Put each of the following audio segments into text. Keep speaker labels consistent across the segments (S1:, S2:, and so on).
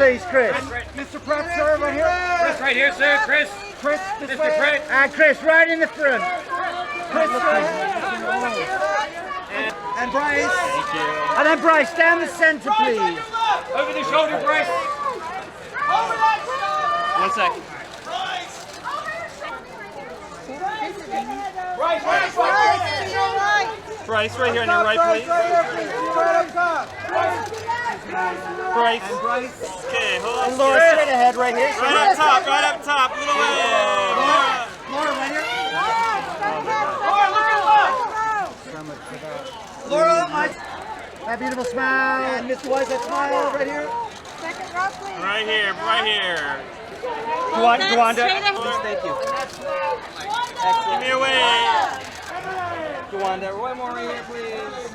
S1: please, Chris.
S2: Mr. Pratt, sir, right here.
S3: Chris, right here, sir. Chris.
S2: Chris, this
S3: Mr.
S2: way.
S3: Pratt.
S1: And Chris, right in the front.
S2: Chris, and Bryce.
S3: Thank you.
S1: And then Bryce, down the centre, please.
S3: Over the shoulder, Bryce. 1 sec. Bryce, right here on your right, please. Bryce.
S2: And Bryce.
S3: Okay, hold on.
S1: And Laura, straight ahead, right here.
S3: Right up top, right up top. A little way.
S2: Laura, right here.
S1: Laura, that beautiful smile.
S2: And Mr. Weiss, that smile right here.
S4: Second row, please.
S3: Right here, right here.
S1: Dwanda.
S2: Thank you.
S3: Give me a wave.
S2: Dwanda, one more right here, please.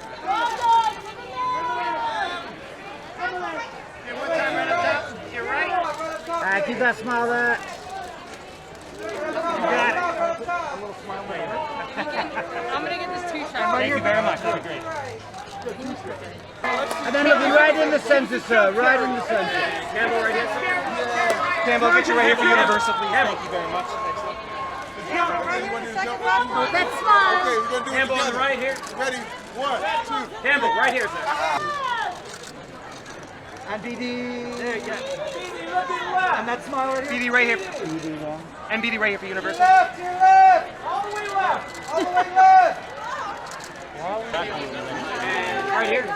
S1: Keep that smile there.
S4: I'm going to get this two-shot.
S3: Thank you very much. That'd be great.
S1: And then look, right in the centre, sir. Right in the centre.
S3: Campbell, right here.
S2: Campbell, get you right here for Universal, please.
S3: Thank you very much.
S4: Second row. That's small.
S5: Okay, we're gonna do it
S3: Campbell on the
S5: together.
S3: right here.
S5: Ready? 1, 2.
S3: Campbell, right here, sir.
S1: And BD.
S3: There you go.
S2: And that smile right here.
S3: BD right here. And BD right here for Universal.
S2: Left, to your left. All the way left. All the way left.
S3: And right here.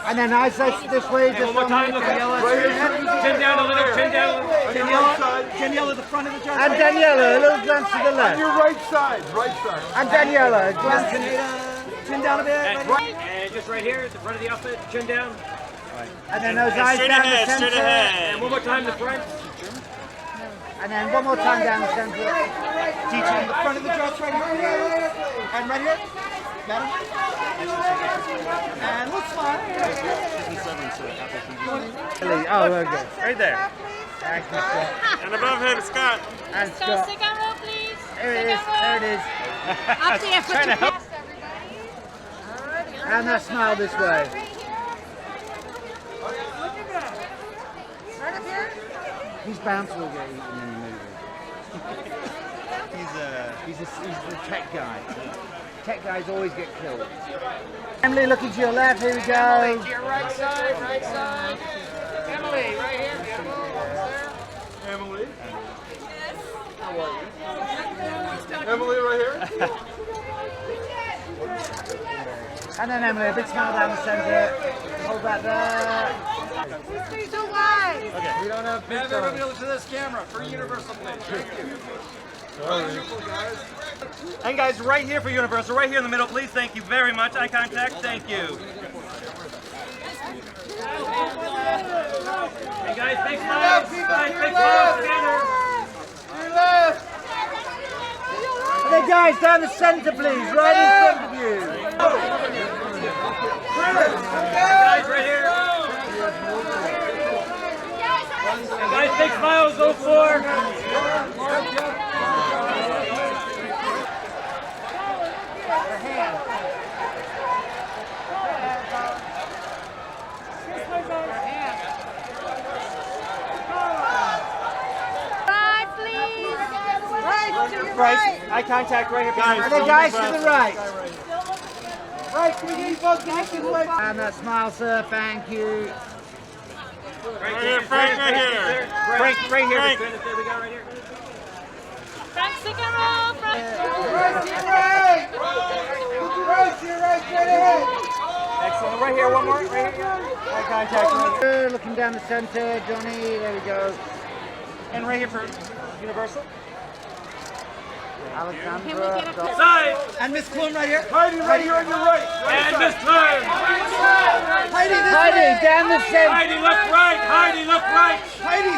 S1: And then eyes this way.
S3: And one more time, look at yellow. Chin down a little, chin down a little.
S2: Daniela, the front of the dress.
S1: And Daniela, a little glance to the
S5: On
S1: left.
S5: your right side, right side.
S1: And Daniela, glance to
S2: Chin down a bit.
S3: And just right here at the front of the outfit, chin down.
S1: and then those eyes
S3: Straight
S1: down
S3: ahead,
S1: the
S3: straight
S1: centre.
S3: ahead. And one more time, the front.
S1: And then one more time down the centre.
S2: Teaching the front of the dress right here. And right here. Madam. And let's smile.
S1: Oh, okay.
S3: Right there.
S1: Thank you, Scott.
S3: And above him, Scott.
S1: And
S4: So
S1: Scott.
S4: second row, please.
S1: There it is. There it is.
S4: Up there for
S3: Trying to help.
S4: everybody.
S1: And that smile this way.
S4: Right up here.
S1: His bounce will get eaten in the movie. He's the tech guy. Tech guys always get killed. Emily, looking to your left. Here we go.
S3: To your right side, right side. Emily, right here.
S5: Emily. Emily, right here.
S1: And then Emily, a big smile down the centre. Hold that there.
S4: Please too wide.
S1: We don't have big
S2: Everybody look to this camera for Universal, please. Thank you.
S3: And guys, right here for Universal, right here in the middle, please. Thank you very much. Eye contact. Thank you. Hey guys, big smiles. Guys, big smiles together.
S2: Your left.
S1: And then guys, down the centre, please. Right in front of you.
S3: Guys, right here. And guys, big smiles. 04.
S4: Right, please. Right to your
S3: Bryce,
S4: right.
S3: eye contact right here.
S1: And then guys to the right.
S2: Right, can we get you folks back to the left?
S1: And that smile, sir. Thank you.
S3: Right here, Frank, right here. Frank, right here. Frank. There we go, right here.
S4: Frank, second row. Frank.
S2: Right to your right. Right to your right, straight ahead.
S3: Excellent. Right here, one more. Right here. Eye contact. Right here.
S1: Looking down the centre, Johnny. There we go.
S3: And right here for Universal.
S1: Alexandra.
S3: Side.
S2: And Miss Klum right here.
S5: Heidi, right here on your right.
S3: And Miss Turn.
S2: Heidi, this
S1: Heidi,
S2: way.
S1: down the centre.
S3: Heidi, look right. Heidi, look right.
S2: Heidi,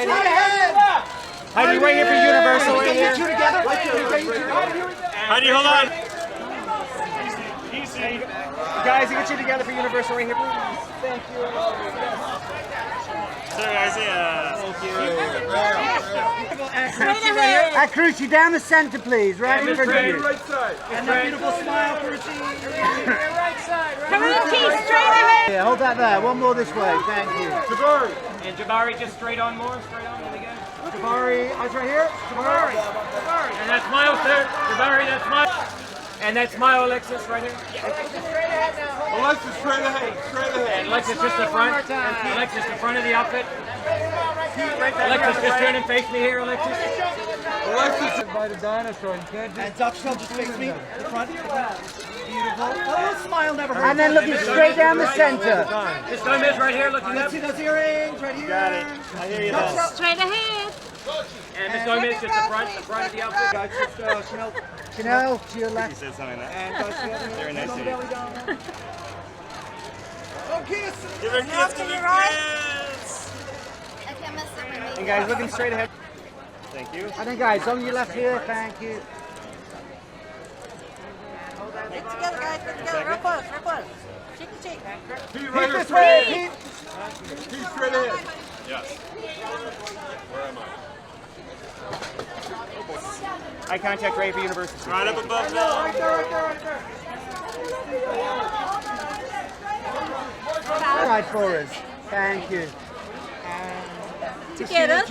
S2: straight ahead.
S3: Heidi, right here for Universal.
S2: Can we
S3: Right
S2: get you
S3: here.
S2: together? Can we get you together?
S3: Heidi, hold on. Easy. Guys, get you together for Universal right here, please. Thank you. Sorry, Isaiah. Thank you.
S4: Straight ahead.
S1: Cruci, down the centre, please. Right in front of you.
S5: Right side.
S2: And that beautiful smile, Percy.
S4: Come on, Keith, straight ahead.
S1: Yeah, hold that there. One more this way. Thank you.
S5: Tabari.
S3: And Jabari, just straight on more. Straight on. There we go.
S2: Jabari, eyes right here. Jabari.
S3: And that's Miles there. Jabari, that's Miles. And that's my Alexis right here.
S5: Alexis, straight ahead. Straight ahead.
S3: And Alexis just the front. Alexis the front of the outfit. Alexis just turn and face me here, Alexis.
S5: Alexis.
S2: By the dinosaur. You can't just. And Duckshell just face me. The front. Beautiful. Oh, smile never hurts.
S1: And then looking straight down the center.
S3: Miss Gomez right here looking
S2: Let's
S3: up.
S2: see those earrings right here. Got it. I hear you.
S4: Straight ahead.
S3: And Miss Gomez just the front of the outfit.
S2: Guys, just Chanel.
S1: Chanel, to your left.
S2: And guys, very nice to you. Oh, kiss.
S3: Give her kiss, give her kiss.
S2: And guys, looking straight ahead.
S3: Thank you.
S1: And then guys, on your left here, thank you.
S4: Get together, guys. Get together. Real close. Real close. Cheek to cheek.
S5: Pete, right here.
S2: This way,
S5: Pete.
S2: Pete.
S5: Pete, straight ahead.
S3: Yes.
S5: Where am I?
S2: Eye contact right for university.
S3: Right up above now.
S2: Right there.
S1: Side for us. Thank you.
S4: Together.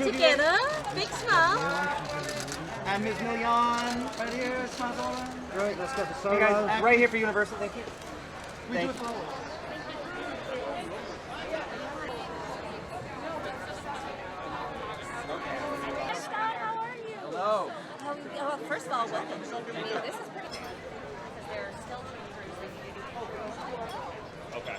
S4: Big smile.
S2: And Ms. Million, right here, smiles all around.
S1: Right, let's get the
S2: Hey
S1: solo.
S2: guys, right here for Universal, thank you. Thank you.
S4: How are you?
S2: Hello.
S4: Well, first of all, welcome. This is pretty cool because they're still troopers.
S3: Okay.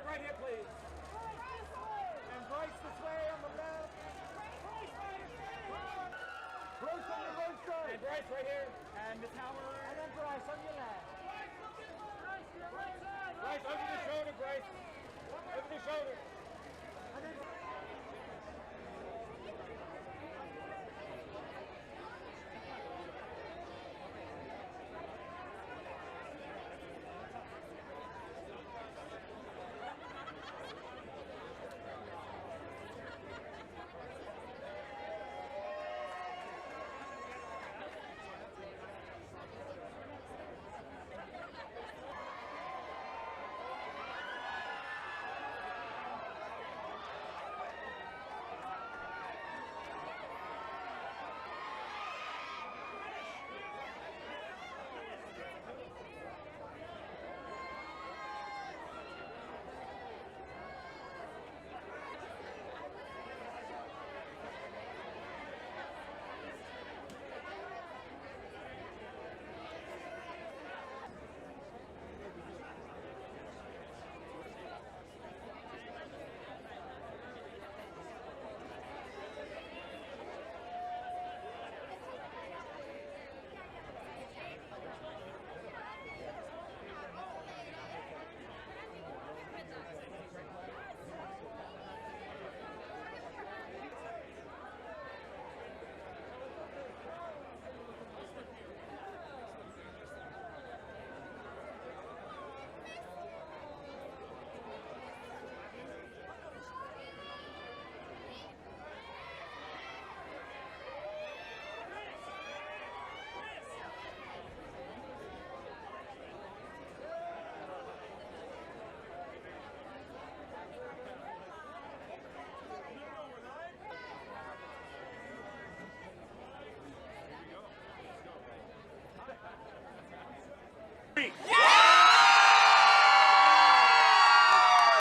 S2: Right here, please. And Bryce this way on the left. Bryce on the right side. And Bryce right here. And Miss Howard. And then Bryce on your left. Bryce, over the shoulder, Bryce. Over the shoulder. And then